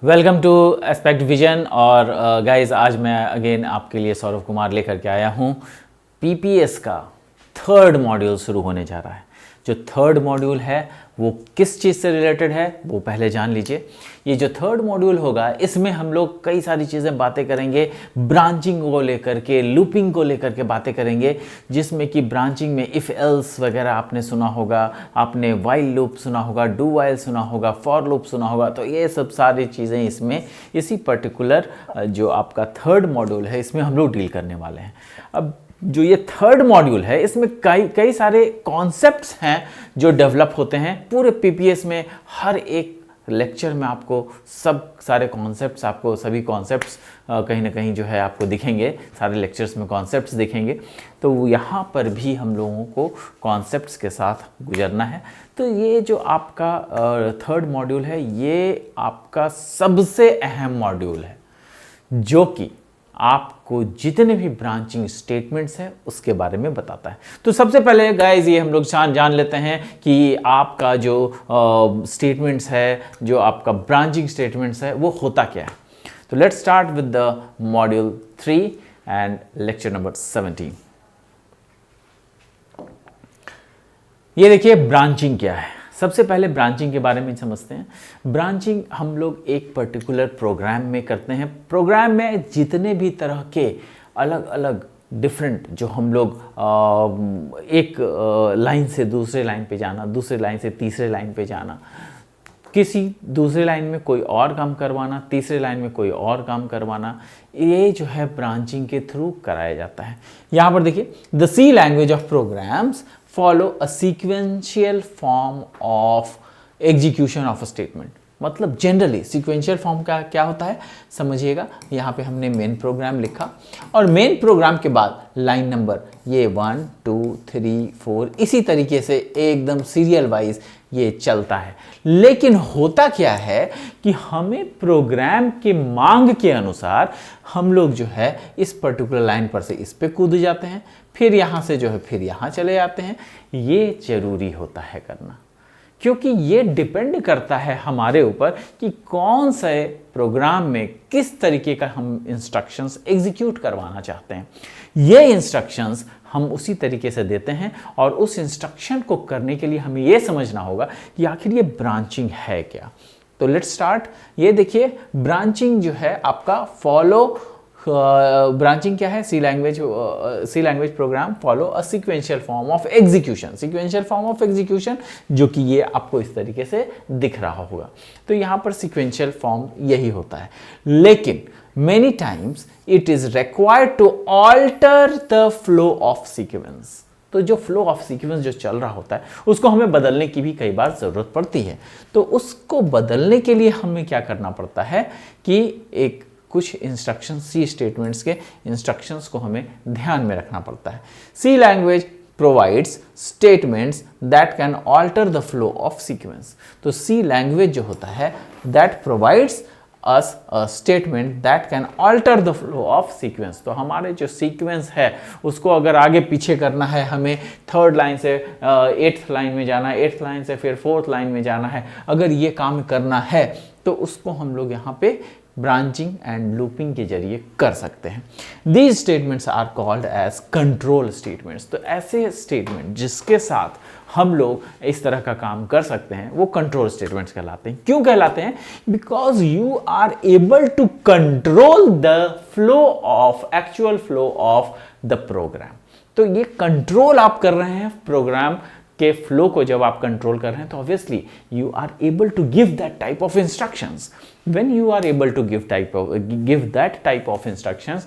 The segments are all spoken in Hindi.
Welcome to aspect vision. और गाइस आज मैं अगेन आपके लिए सौरभ कुमार लेकर के आया हूँ। पीपीएस का थर्ड मॉड्यूल शुरू होने जा रहा है। जो थर्ड मॉड्यूल है वो किस चीज़ से रिलेटेड है वो पहले जान लीजिए। ये जो थर्ड मॉड्यूल होगा इसमें हम लोग कई सारी चीज़ें बातें करेंगे, ब्रांचिंग को लेकर के, लूपिंग को लेकर के बातें करेंगे, जिसमें कि ब्रांचिंग में इफ़ एल्स वगैरह आपने सुना होगा, आपने वाइल लूप सुना होगा, डू वाइल सुना होगा, फॉर लूप सुना होगा। तो ये सब सारी चीज़ें इसमें इसी पर्टिकुलर जो आपका थर्ड मॉड्यूल है इसमें हम लोग डील करने वाले हैं। अब जो ये थर्ड मॉड्यूल है इसमें कई सारे कॉन्सेप्ट्स हैं जो डेवलप होते हैं पूरे पीपीएस में। हर एक लेक्चर में आपको सब सारे कॉन्सेप्ट्स, आपको सभी कॉन्सेप्ट्स कहीं ना कहीं जो है आपको दिखेंगे, सारे लेक्चर्स में कॉन्सेप्ट्स दिखेंगे। तो यहाँ पर भी हम लोगों को कॉन्सेप्ट्स के साथ गुजरना है। तो ये जो आपका थर्ड मॉड्यूल है ये आपका सबसे अहम मॉड्यूल है, जो कि आपको जितने भी ब्रांचिंग स्टेटमेंट्स हैं उसके बारे में बताता है। तो सबसे पहले गाइस ये हम लोग जान लेते हैं कि आपका जो स्टेटमेंट्स है, जो आपका ब्रांचिंग स्टेटमेंट्स है वो होता क्या है। तो let's start with the module 3 and lecture number 17। ये देखिए ब्रांचिंग क्या है। सबसे पहले ब्रांचिंग के बारे में समझते हैं। ब्रांचिंग हम लोग एक पर्टिकुलर प्रोग्राम में करते हैं। प्रोग्राम में जितने भी तरह के अलग अलग डिफरेंट जो हम लोग एक लाइन से दूसरे लाइन पे जाना, दूसरे लाइन से तीसरे लाइन पे जाना, किसी दूसरे लाइन में कोई और काम करवाना, तीसरे लाइन में कोई और काम करवाना, ये जो है ब्रांचिंग के थ्रू कराया जाता है। यहाँ पर देखिए, the C language of programs follow a sequential form of execution of a statement। मतलब जनरली सीक्वेंशियल फॉर्म का क्या होता है समझिएगा। यहाँ पे हमने मेन प्रोग्राम लिखा और मेन प्रोग्राम के बाद लाइन नंबर ये 1 2 3 4 इसी तरीके से एकदम सीरियल वाइज ये चलता है। लेकिन होता क्या है कि हमें प्रोग्राम के मांग के अनुसार हम लोग जो है इस पर्टिकुलर लाइन पर से इस पे कूद जाते हैं, फिर यहाँ से जो है फिर यहाँ चले जाते हैं। ये जरूरी होता है करना, क्योंकि ये डिपेंड करता है हमारे ऊपर कि कौन से प्रोग्राम में किस तरीके का हम इंस्ट्रक्शंस एग्जीक्यूट करवाना चाहते हैं। ये इंस्ट्रक्शंस हम उसी तरीके से देते हैं और उस इंस्ट्रक्शन को करने के लिए हमें ये समझना होगा कि आखिर ये ब्रांचिंग है क्या। तो लेट्स स्टार्ट। ये देखिए ब्रांचिंग जो है आपका फॉलो ब्रांचिंग क्या है, सी language program follow a sequential form of execution. Sequential form of execution जो कि ये आपको इस तरीके से दिख रहा होगा। तो यहाँ पर सीक्वेंशियल फॉर्म यही होता है। लेकिन many times it is required to alter the flow of sequence. तो जो फ्लो ऑफ सीक्वेंस जो चल रहा होता है उसको हमें बदलने की भी कई बार ज़रूरत पड़ती है। तो उसको बदलने के लिए हमें क्या करना पड़ता है कि एक कुछ इंस्ट्रक्शन, सी स्टेटमेंट्स के इंस्ट्रक्शंस को हमें ध्यान में रखना पड़ता है। सी language provides statements that can alter the flow of sequence. तो सी लैंग्वेज जो होता है that provides us a statement that can alter the flow of sequence. तो हमारे जो सीक्वेंस है उसको अगर आगे पीछे करना है, हमें थर्ड लाइन से 8th लाइन में जाना है, 8th लाइन से फिर 4th लाइन में जाना है, अगर ये काम करना है तो उसको हम लोग यहाँ पे ब्रांचिंग एंड लूपिंग के जरिए कर सकते हैं। These statements are called as control statements. तो ऐसे स्टेटमेंट जिसके साथ हम लोग इस तरह का काम कर सकते हैं वो कंट्रोल स्टेटमेंट्स कहलाते हैं। क्यों कहलाते हैं? Because you are able to control the flow of actual flow of the program. तो ये कंट्रोल आप कर रहे हैं प्रोग्राम के फ्लो को। जब आप कंट्रोल कर रहे हैं तो obviously you are able to give that type of instructions. when you are able to give that type of instructions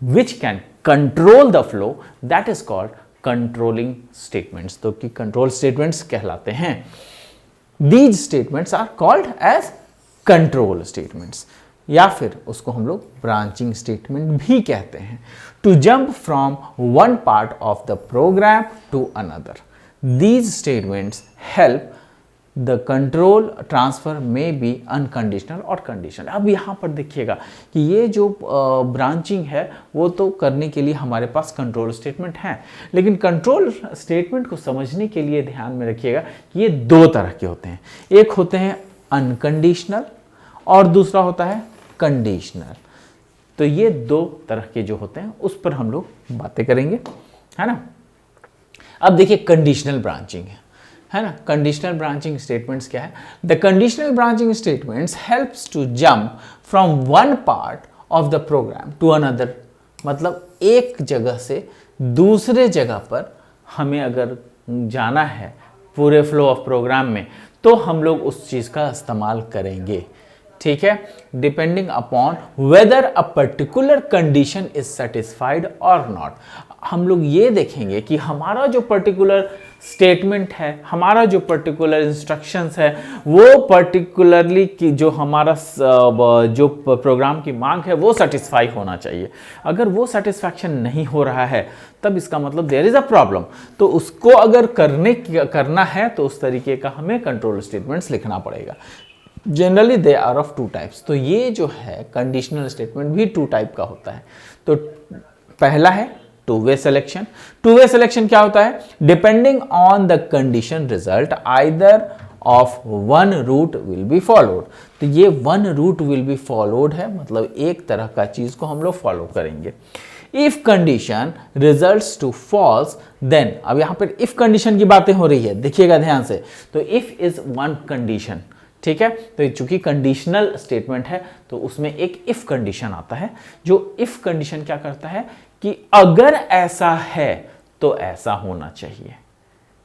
which can control the flow, that is called controlling statements। तो कि control statements कहलाते हैं। These statements are called as control statements, या फिर उसको हम लोग branching statement भी कहते हैं। To jump from one part of the program to another, these statements help the control transfer में बी अनकंडीशनल और कंडीशनल। अब यहाँ पर देखिएगा कि ये जो ब्रांचिंग है वो तो करने के लिए हमारे पास कंट्रोल स्टेटमेंट है, लेकिन कंट्रोल स्टेटमेंट को समझने के लिए ध्यान में रखिएगा कि ये दो तरह के होते हैं। एक होते हैं अनकंडीशनल और दूसरा होता है कंडीशनल। तो ये दो तरह के जो होते हैं उस पर हम लोग बातें करेंगे, है ना। अब देखिए कंडीशनल ब्रांचिंग है ना। कंडीशनल ब्रांचिंग स्टेटमेंट्स क्या है? The conditional branching statements helps to jump from one part of the program to another. मतलब एक जगह से दूसरे जगह पर हमें अगर जाना है पूरे फ्लो ऑफ प्रोग्राम में, तो हम लोग उस चीज़ का इस्तेमाल करेंगे, ठीक है, depending upon weather a particular condition is satisfied और नॉट। हम लोग ये देखेंगे कि हमारा जो पर्टिकुलर स्टेटमेंट है, हमारा जो पर्टिकुलर इंस्ट्रक्शंस है, वो पर्टिकुलरली की जो हमारा जो प्रोग्राम की मांग है वो सेटिस्फाई होना चाहिए। अगर वो सेटिस्फैक्शन नहीं हो रहा है तब इसका मतलब देयर इज अ प्रॉब्लम। तो उसको अगर करना है तो उस तरीके का हमें कंट्रोल स्टेटमेंट्स लिखना पड़ेगा। Generally they are of two types. तो ये जो है कंडीशनल स्टेटमेंट भी टू टाइप का होता है। तो पहला है two way selection. Two way selection क्या होता है? Depending on the condition result either of one route will be followed. तो ये one route will be followed है, मतलब एक तरह का चीज को हम लोग फॉलो करेंगे। If condition results to false then, अब यहां पर इफ कंडीशन की बातें हो रही है, देखिएगा ध्यान से। तो इफ इज वन कंडीशन, ठीक है। तो चूंकि कंडीशनल स्टेटमेंट है तो उसमें एक इफ कंडीशन आता है। जो इफ कंडीशन क्या करता है कि अगर ऐसा है तो ऐसा होना चाहिए,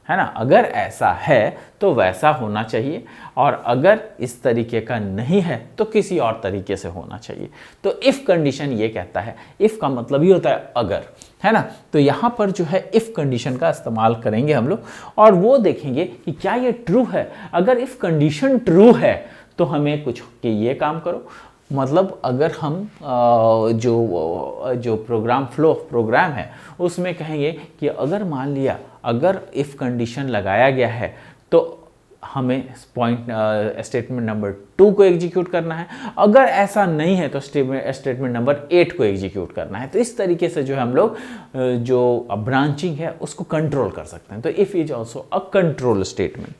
है ना। अगर ऐसा है तो वैसा होना चाहिए, और अगर इस तरीके का नहीं है तो किसी और तरीके से होना चाहिए। तो इफ कंडीशन ये कहता है, इफ का मतलब ही होता है अगर, है ना। तो यहां पर जो है इफ कंडीशन का इस्तेमाल करेंगे हम लोग, और वो देखेंगे कि क्या ये ट्रू है। अगर इफ कंडीशन ट्रू है तो हमें कुछ कि ये काम करो। मतलब अगर हम जो प्रोग्राम फ्लो प्रोग्राम है उसमें कहेंगे कि अगर मान लिया अगर इफ कंडीशन लगाया गया है तो हमें पॉइंट स्टेटमेंट नंबर 2 को एग्जीक्यूट करना है, अगर ऐसा नहीं है तो स्टेटमेंट नंबर 8 को एग्जीक्यूट करना है। तो इस तरीके से जो है हम लोग जो ब्रांचिंग है उसको कंट्रोल कर सकते हैं। तो if is also a control statement.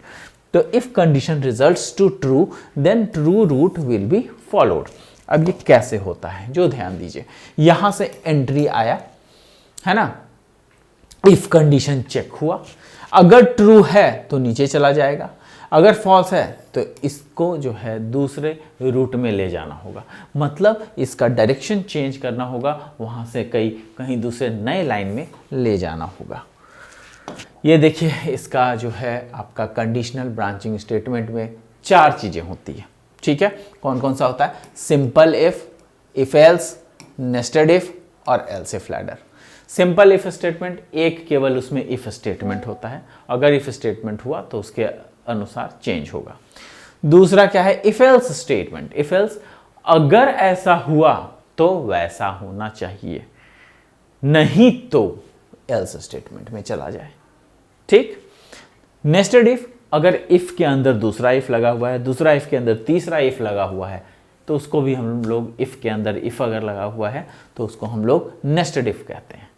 तो if condition results to true then true root will be followed. अब ये कैसे होता है जो ध्यान दीजिए, यहां से एंट्री आया, है ना। इफ कंडीशन चेक हुआ, अगर ट्रू है तो नीचे चला जाएगा, अगर फॉल्स है तो इसको जो है दूसरे रूट में ले जाना होगा। मतलब इसका डायरेक्शन चेंज करना होगा, वहां से कहीं दूसरे नए लाइन में ले जाना होगा। ये देखिए इसका जो है आपका कंडीशनल ब्रांचिंग स्टेटमेंट में 4 चीजें होती है, ठीक है। कौन कौन सा होता है? Simple if else, nested if और else if ladder. Simple if statement एक केवल उसमें इफ स्टेटमेंट होता है, अगर इफ स्टेटमेंट हुआ तो उसके अनुसार चेंज होगा। दूसरा क्या है? If else statement. If else अगर ऐसा हुआ तो वैसा होना चाहिए, नहीं तो एल्स स्टेटमेंट में चला जाए, ठीक। नेस्टेड इफ, अगर इफ के अंदर दूसरा इफ लगा हुआ है, दूसरा इफ के अंदर तीसरा इफ लगा हुआ है, तो उसको भी हम लोग इफ के अंदर इफ अगर लगा हुआ है तो उसको हम लोग नेस्टेड इफ कहते हैं,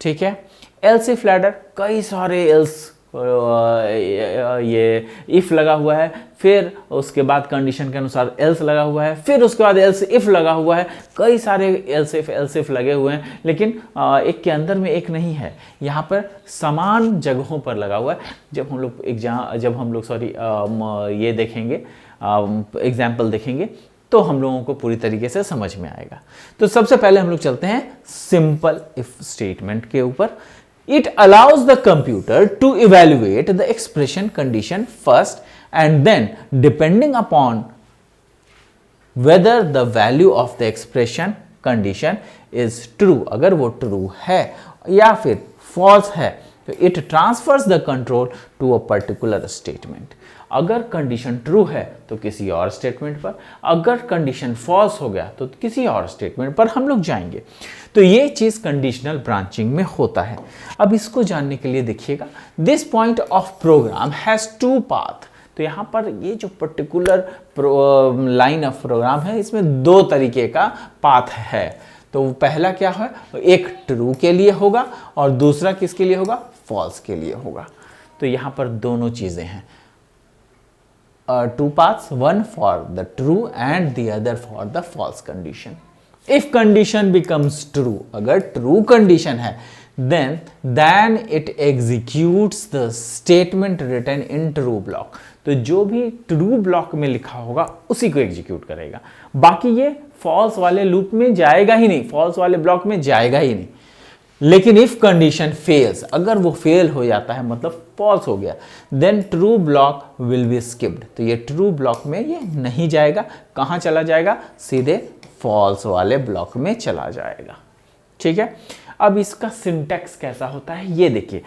ठीक है। एल्स इफ लैडर, कई सारे एल्स ये इफ लगा हुआ है, फिर उसके बाद कंडीशन के अनुसार एल्स लगा हुआ है, फिर उसके बाद एल्स इफ लगा हुआ है, कई सारे एल्स इफ लगे हुए हैं, लेकिन एक के अंदर में एक नहीं है, यहाँ पर समान जगहों पर लगा हुआ है। जब हम लोग ये देखेंगे एग्जाम्पल देखेंगे तो हम लोगों को पूरी तरीके से समझ में आएगा। तो सबसे पहले हम लोग चलते हैं सिंपल इफ स्टेटमेंट के ऊपर। It allows the computer to evaluate the expression condition first and then depending upon whether the value of the expression condition is true, अगर वो true है या फिर false है तो it transfers the control to a particular statement। अगर कंडीशन ट्रू है तो किसी और स्टेटमेंट पर, अगर कंडीशन फॉल्स हो गया तो किसी और स्टेटमेंट पर हम लोग जाएंगे। तो ये चीज कंडीशनल ब्रांचिंग में होता है। अब इसको जानने के लिए देखिएगा, this point of program has 2 path. तो यहां पर ये जो पर्टिकुलर लाइन ऑफ प्रोग्राम है इसमें 2 तरीके का पाथ है। तो पहला क्या है? एक ट्रू के लिए होगा और दूसरा किसके लिए होगा? फॉल्स के लिए होगा। तो यहां पर दोनों चीजें हैं। two paths, one for the true and the other for the false condition. If condition becomes true, अगर true condition है, then it executes the statement written in true block. तो जो भी true block में लिखा होगा उसी को execute करेगा, बाकी ये false वाले loop में जाएगा ही नहीं, false वाले block में जाएगा ही नहीं. लेकिन इफ कंडीशन फेल्स, अगर वो फेल हो जाता है मतलब फॉल्स हो गया, then true block will be skipped. तो ये ट्रू ब्लॉक में ये नहीं जाएगा, कहाँ चला जाएगा, सीधे फॉल्स वाले ब्लॉक में चला जाएगा. ठीक है, अब इसका सिंटैक्स कैसा होता है ये देखिए.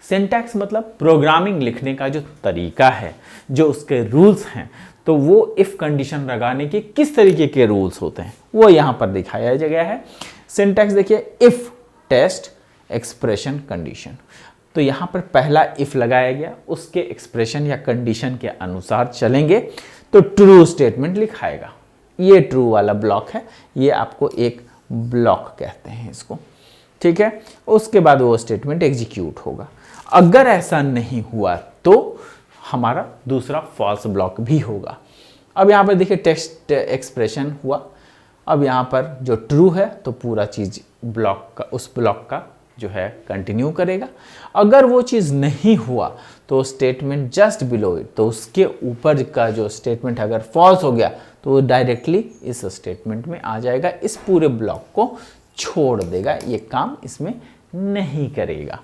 सिंटैक्स मतलब प्रोग्रामिंग लिखने का जो तरीका है, जो उसके रूल्स हैं, तो वो इफ कंडीशन लगाने के किस तरीके के रूल्स होते हैं वो यहाँ पर दिखाया गया है. सिंटैक्स देखिए, इफ टेस्ट एक्सप्रेशन कंडीशन. तो यहां पर पहला इफ लगाया गया, उसके एक्सप्रेशन या कंडीशन के अनुसार चलेंगे तो ट्रू स्टेटमेंट लिखाएगा. ये ट्रू वाला ब्लॉक है, ये आपको एक ब्लॉक कहते हैं इसको. ठीक है, उसके बाद वो स्टेटमेंट एग्जीक्यूट होगा. अगर ऐसा नहीं हुआ तो हमारा दूसरा फॉल्स ब्लॉक भी होगा. अब यहां पर देखिए टेस्ट एक्सप्रेशन हुआ. अब यहाँ पर जो ट्रू है तो पूरा चीज़ ब्लॉक का, उस ब्लॉक का जो है कंटिन्यू करेगा. अगर वो चीज़ नहीं हुआ तो स्टेटमेंट जस्ट बिलो इट, तो उसके ऊपर का जो स्टेटमेंट अगर फॉल्स हो गया तो वो डायरेक्टली इस स्टेटमेंट में आ जाएगा, इस पूरे ब्लॉक को छोड़ देगा, ये काम इसमें नहीं करेगा.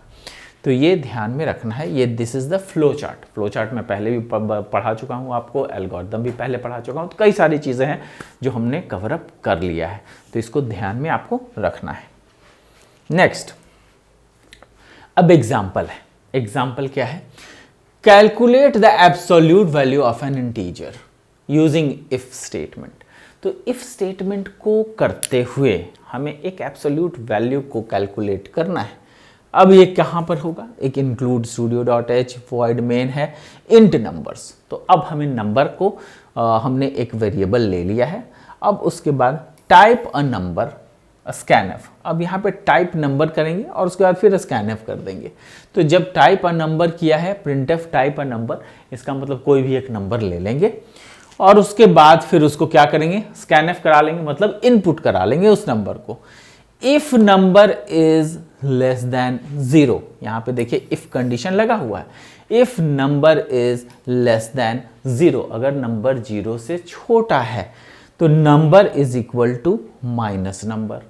तो ये ध्यान में रखना है. ये this is the flow chart. Flow chart मैं पहले भी पढ़ा चुका हूँ आपको, एल्गोरिथम भी पहले पढ़ा चुका हूँ. तो कई सारी चीज़ें हैं जो हमने कवर अप कर लिया है, तो इसको ध्यान में आपको रखना है. नेक्स्ट, अब एग्जाम्पल है. एग्जाम्पल क्या है, calculate the absolute value of N integer using if statement. तो इफ स्टेटमेंट को करते हुए हमें एक एब्सोल्यूट वैल्यू को कैलकुलेट करना है. अब ये कहाँ पर होगा, एक इंक्लूड studio.h void main है int numbers. तो अब हमें नंबर को हमने एक वेरिएबल ले लिया है. अब उसके बाद टाइप अ नंबर स्कैनफ. अब यहाँ पे टाइप नंबर करेंगे और उसके बाद फिर स्कैनफ कर देंगे. तो जब टाइप अ नंबर किया है, प्रिंटफ टाइप अ नंबर, इसका मतलब कोई भी एक नंबर ले लेंगे और उसके बाद फिर उसको क्या करेंगे, स्कैनफ करा लेंगे, मतलब इनपुट करा लेंगे उस नंबर को. If number is less than 0, यहां पे देखिए इफ कंडीशन लगा हुआ है. If number is less than 0, अगर नंबर 0 से छोटा है तो number is equal to minus number.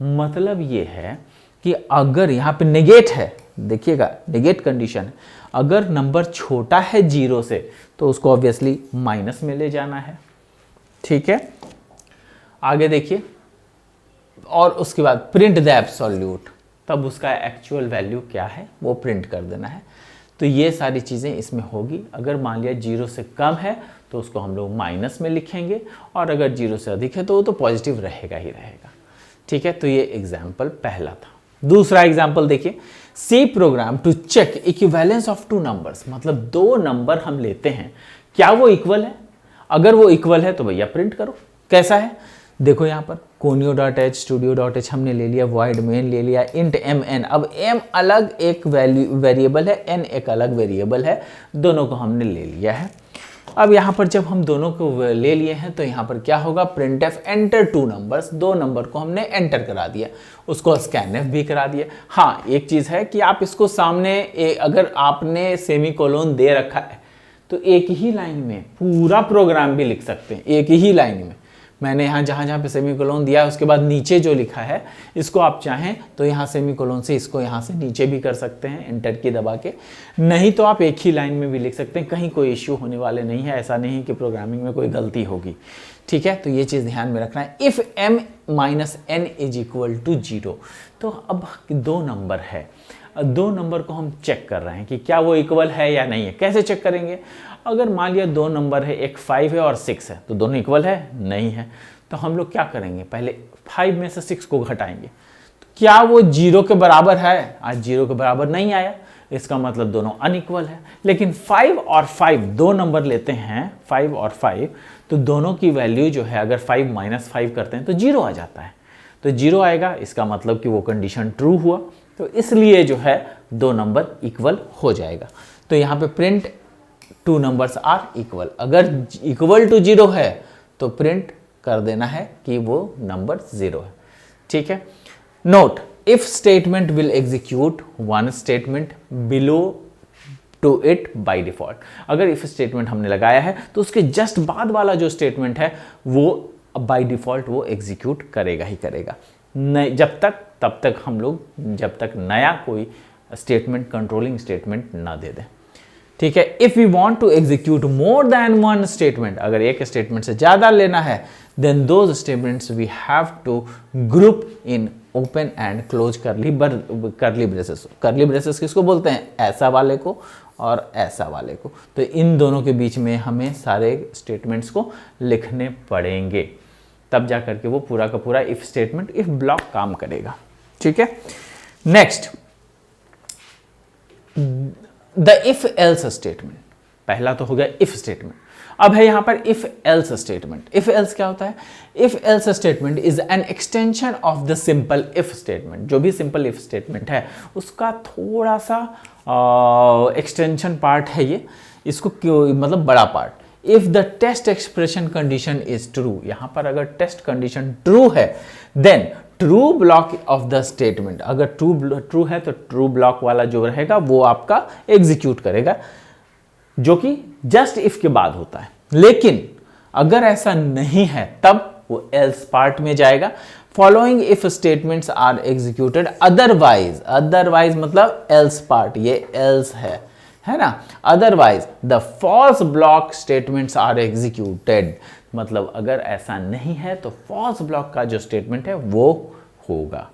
मतलब ये है कि अगर यहां पे नेगेट है, देखिएगा नेगेट कंडीशन है, अगर नंबर छोटा है 0 से तो उसको ऑब्वियसली माइनस में ले जाना है. ठीक है, आगे देखिए, और उसके बाद प्रिंट द एब्सोल्यूट, तब उसका एक्चुअल वैल्यू क्या है वो प्रिंट कर देना है. तो ये सारी चीज़ें इसमें होगी. अगर मान लिया 0 से कम है तो उसको हम लोग माइनस में लिखेंगे, और अगर 0 से अधिक है तो वो तो पॉजिटिव रहेगा ही रहेगा. ठीक है, तो ये एग्जाम्पल पहला था. दूसरा एग्जाम्पल देखिए, C program to check equivalence of two numbers. मतलब दो नंबर हम लेते हैं, क्या वो इक्वल है, अगर वो इक्वल है तो भैया प्रिंट करो. कैसा है, देखो यहाँ पर conio.h studio.h हमने ले लिया, void main ले लिया, int mn. अब m अलग एक वेरिएबल है, n एक अलग वेरिएबल है, दोनों को हमने ले लिया है. अब यहाँ पर जब हम दोनों को ले लिए हैं तो यहाँ पर क्या होगा, printf enter टू नंबर्स. दो नंबर को हमने एंटर करा दिया, उसको scanf भी करा दिया. हाँ, एक चीज़ है कि आप इसको सामने अगर आपने सेमीकोलोन दे रखा है तो एक ही लाइन में पूरा प्रोग्राम भी लिख सकते हैं. एक ही लाइन में मैंने यहाँ जहाँ पे सेमीकोलोन दिया है उसके बाद नीचे जो लिखा है, इसको आप चाहें तो यहाँ सेमीकोलोन से इसको यहाँ से नीचे भी कर सकते हैं एंटर की दबा के. नहीं तो आप एक ही लाइन में भी लिख सकते हैं, कहीं कोई इश्यू होने वाले नहीं है. ऐसा नहीं कि प्रोग्रामिंग में कोई गलती होगी. ठीक है, तो ये चीज़ ध्यान में रखना है. If m minus n is equal to 0, तो अब दो नंबर है, दो नंबर को हम चेक कर रहे हैं कि क्या वो इक्वल है या नहीं है. कैसे चेक करेंगे, अगर मान लिया दो नंबर है, एक 5 है और 6 है, तो दोनों इक्वल है, नहीं है. तो हम लोग क्या करेंगे, पहले 5 में से 6 को घटाएंगे. तो क्या वो 0 के बराबर है, आज 0 के बराबर नहीं आया, इसका मतलब दोनों अनइक्वल है. लेकिन 5 और 5 दो नंबर लेते हैं, 5 और 5, तो दोनों की वैल्यू जो है अगर 5 माइनस 5 करते हैं तो 0 आ जाता है. तो 0 आएगा, इसका मतलब कि वो कंडीशन ट्रू हुआ. तो इसलिए जो है दो नंबर इक्वल हो जाएगा. तो यहाँ पे print two numbers are equal. अगर इक्वल टू 0 है तो प्रिंट कर देना है कि वो नंबर 0 है। ठीक है। Note, if statement will execute one statement below to it by default. अगर इफ स्टेटमेंट हमने लगाया है तो उसके जस्ट बाद वाला जो स्टेटमेंट है वो बाय डिफॉल्ट वो एग्जीक्यूट करेगा ही करेगा। जब तक तब तक हम लोग जब तक नया कोई स्टेटमेंट कंट्रोलिंग स्टेटमेंट ना दे दें। ठीक है। If we want to execute more than one statement, अगर एक स्टेटमेंट से ज्यादा लेना है, then those statements we have to group in open and close curly braces. Curly braces किसको बोलते हैं? ऐसा वाले को और ऐसा वाले को। तो इन दोनों के बीच में हमें सारे स्टेटमेंट्स को लिखने पड़ेंगे, तब जा करके वो पूरा का पूरा इफ स्टेटमेंट, इफ ब्लॉक काम करेगा। ठीक है। Next, the if else statement. पहला तो हो गया इफ स्टेटमेंट। अब है यहां पर if else statement. If else क्या होता है? If else statement is an extension of the simple if statement. जो भी सिंपल इफ स्टेटमेंट है उसका थोड़ा सा एक्सटेंशन पार्ट है ये, इसको क्यों, मतलब बड़ा part. If the test expression condition is true, यहां पर अगर टेस्ट कंडीशन ट्रू है, then true block of the statement, अगर ट्रू है तो ट्रू ब्लॉक वाला जो रहेगा वो आपका एग्जीक्यूट करेगा, जो कि जस्ट इफ के बाद होता है। लेकिन अगर ऐसा नहीं है तब वो एल्स पार्ट में जाएगा। Following if statements are executed otherwise, otherwise मतलब एल्स पार्ट, ये एल्स है ना। Otherwise the false block statements are executed, मतलब अगर ऐसा नहीं है तो फॉल्स ब्लॉक का जो स्टेटमेंट है वो होगा।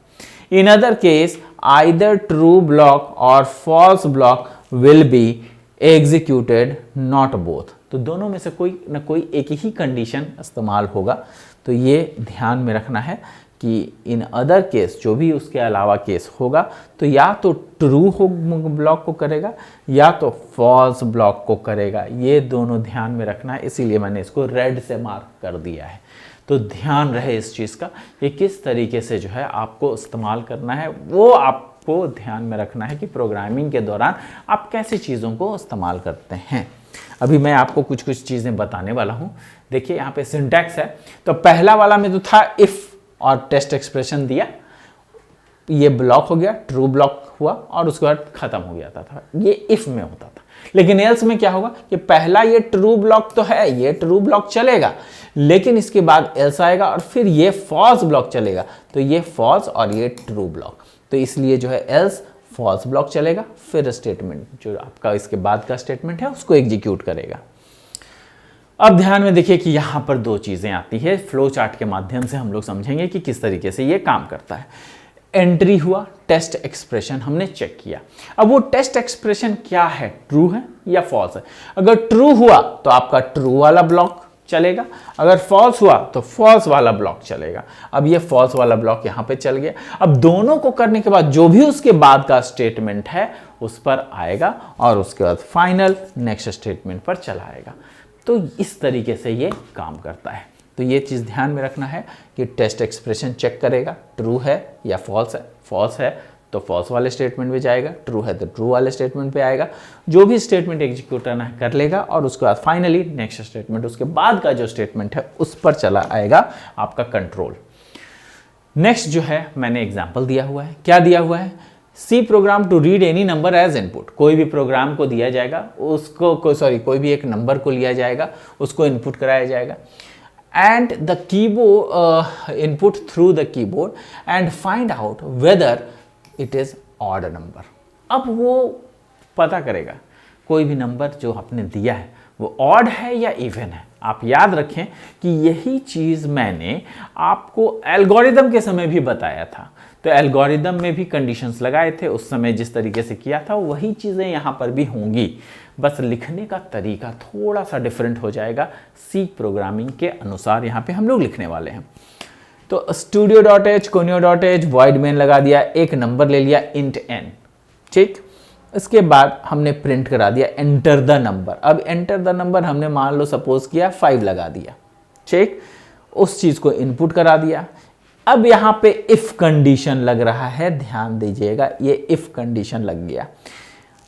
In other case either true block और false block will be executed, not both. तो दोनों में से कोई ना कोई एक ही कंडीशन इस्तेमाल होगा। तो ये ध्यान में रखना है कि इन अदर केस, जो भी उसके अलावा केस होगा, तो या तो ट्रू हो ब्लॉक को करेगा या तो फॉल्स ब्लॉक को करेगा। ये दोनों ध्यान में रखना है, इसीलिए मैंने इसको रेड से मार्क कर दिया है। तो ध्यान रहे इस चीज़ का कि किस तरीके से जो है आपको इस्तेमाल करना है, वो आपको ध्यान में रखना है कि प्रोग्रामिंग के दौरान आप कैसी चीज़ों को इस्तेमाल करते हैं। अभी मैं आपको कुछ कुछ चीज़ें बताने वाला हूँ। देखिए यहाँ पे सिंटैक्स है, तो पहला वाला में तो था इफ़ और टेस्ट एक्सप्रेशन दिया, ये ब्लॉक हो गया, ट्रू ब्लॉक हुआ और उसके बाद खत्म हो गया था, ये इफ में होता था। लेकिन एल्स में क्या होगा कि पहला ये ट्रू ब्लॉक तो है, ये ट्रू ब्लॉक चलेगा, लेकिन इसके बाद एल्स आएगा और फिर ये फॉल्स ब्लॉक चलेगा, तो ये फॉल्स और ये ट्रू ब्लॉक। तो इसलिए जो है एल्स फॉल्स ब्लॉक चलेगा, फिर स्टेटमेंट जो आपका इसके बाद का स्टेटमेंट है उसको एग्जीक्यूट करेगा। अब ध्यान में देखिए कि यहां पर दो चीजें आती है, फ्लो चार्ट के माध्यम से हम लोग समझेंगे कि किस तरीके से ये काम करता है। एंट्री हुआ, टेस्ट एक्सप्रेशन हमने चेक किया। अब वो टेस्ट एक्सप्रेशन क्या है, ट्रू है या फॉल्स है? अगर ट्रू हुआ तो आपका ट्रू वाला ब्लॉक चलेगा, अगर फॉल्स हुआ तो फॉल्स वाला ब्लॉक चलेगा। अब ये फॉल्स वाला ब्लॉक यहां पे चल गया। अब दोनों को करने के बाद जो भी उसके बाद का स्टेटमेंट है उस पर आएगा और उसके बाद फाइनल नेक्स्ट स्टेटमेंट पर चला आएगा। तो इस तरीके से ये काम करता है। तो ये चीज़ ध्यान में रखना है कि टेस्ट एक्सप्रेशन चेक करेगा, ट्रू है या फॉल्स है। फॉल्स है तो फॉल्स वाले स्टेटमेंट पे जाएगा, ट्रू है तो ट्रू वाले स्टेटमेंट पे आएगा। जो भी स्टेटमेंट एग्जीक्यूट करना है कर लेगा और उसके बाद फाइनली नेक्स्ट स्टेटमेंट, उसके बाद का जो स्टेटमेंट है उस पर चला आएगा आपका कंट्रोल। नेक्स्ट जो है मैंने एग्जाम्पल दिया हुआ है। क्या दिया हुआ है? C program to read any number as input. कोई भी प्रोग्राम को दिया जाएगा, उसको कोई भी एक नंबर को लिया जाएगा, उसको इनपुट कराया जाएगा, and the keyboard input through the keyboard and find out whether it is odd number. अब वो पता करेगा कोई भी नंबर जो आपने दिया है वो ऑड है या इवन है। आप याद रखें कि यही चीज़ मैंने आपको एल्गोरिदम के समय भी बताया था। तो एल्गोरिदम में भी कंडीशंस लगाए थे, उस समय जिस तरीके से किया था वही चीज़ें यहाँ पर भी होंगी, बस लिखने का तरीका थोड़ा सा डिफरेंट हो जाएगा। सी प्रोग्रामिंग के अनुसार यहाँ पे हम लोग लिखने वाले हैं। तो studio.h conio.h void main लगा दिया, एक नंबर ले लिया int n, ठीक। इसके बाद हमने प्रिंट करा दिया एंटर द नंबर। अब एंटर द नंबर हमने मान लो सपोज किया 5 लगा दिया, ठीक। उस चीज़ को इनपुट करा दिया। अब यहाँ पे इफ कंडीशन लग रहा है, ध्यान दीजिएगा, ये इफ कंडीशन लग गया।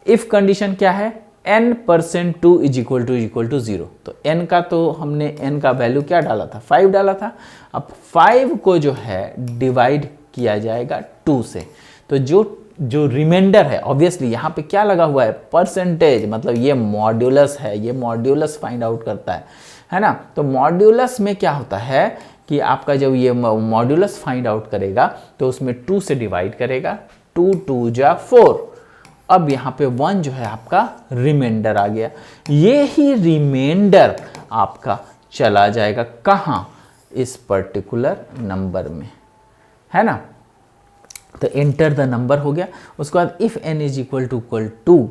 इफ कंडीशन क्या है? n% 2 is equal to 0। तो n का तो हमने n का वैल्यू क्या डाला था, 5 डाला था। अब 5 को जो है डिवाइड किया जाएगा 2 से। तो जो रिमाइंडर है, ऑब्वियसली यहाँ पे क्या लगा हुआ है, परसेंटेज, मतलब ये मॉड्यूलस है, ये मॉड्यूलस फाइंड आउट करता है ना। तो मॉड्यूलस में क्या होता है कि आपका जब ये मॉड्यूलस फाइंड आउट करेगा तो उसमें 2 से डिवाइड करेगा, 2 2 जा 4। अब यहाँ पे 1 जो है आपका रिमाइंडर आ गया। ये ही रिमाइंडर आपका चला जाएगा कहाँ, इस पर्टिकुलर नंबर में, है ना। तो एंटर द नंबर हो गया। उसके बाद if n is equal to 2,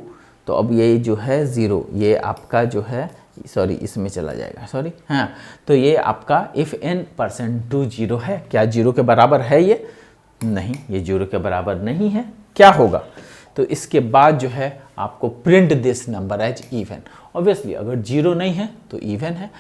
तो अब ये जो है 0, ये आपका जो है, सॉरी इसमें चला जाएगा, सॉरी, हाँ। तो ये आपका इफ n% 0 है, क्या 0 के बराबर है ये? नहीं, ये 0 के बराबर नहीं है। क्या होगा? तो इसके बाद जो है आपको print this number as even. Obviously अगर 0 नहीं है तो इवन है,